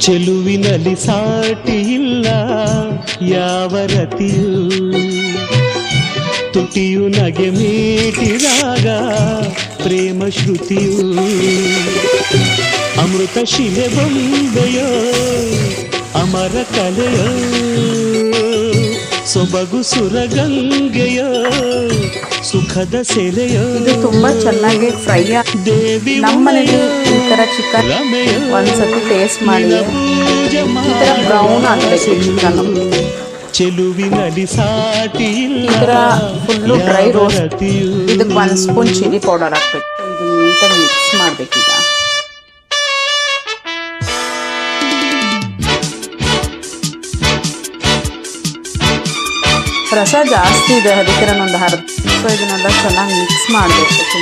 ಚೆಲುವಿನಲ್ಲಿ ಸಾಟಿ ಇಲ್ಲ ಯಾವ ರತಿಯೂ, ತುಟಿಯು ನಗೆ ಮೀಟಿದಾಗ ಪ್ರೇಮ ಶ್ರುತಿಯು, ಅಮೃತ ಶಿಲೆ ಬೊಂಬೆಯೋ ಅಮರ ಕಲೆಯೋ, ಸೊಬಗು ಸುರಗಂಗೆಯೋ ಸುಖದ ಸೆಲೆಯೋ. ಇದು ತುಂಬಾ ಚೆನ್ನಾಗಿ ಫ್ರೈ ದೇವಿ ನಮ್ಮನೇಲಿ ಈ ತರ ಚಿಕನ್ ಒಂದ್ಸತಿ ಟೇಸ್ಟ್ ಮಾಡಿ ಈ ತರ ಬ್ರೌನ್ ಆಗಬೇಕು ಚಿಕನ್. ಚೆಲುವಿನಲ್ಲಿ ಸಾಟಿ ಈ ತರ ಫುಲ್ಲು ಡ್ರೈ ರೋಸ್ಟ್. ಇದಕ್ಕೆ 1 ಸ್ಪೂನ್ ಚಿಲ್ಲಿ ಪೌಡರ್ ಹಾಕ್ಬೇಕು. ಇದು ನೀಟಾಗಿ ಮಿಕ್ಸ್ ಮಾಡ್ಬೇಕೀಗ. ರಸ ಜಾಸ್ತಿ ಇದೆ, ಅದಕ್ಕೆ ನಾನೊಂದು ಅರ್ಧ. ಇದನ್ನೆಲ್ಲ ಚೆನ್ನಾಗಿ ಮಿಕ್ಸ್ ಮಾಡಬೇಕು.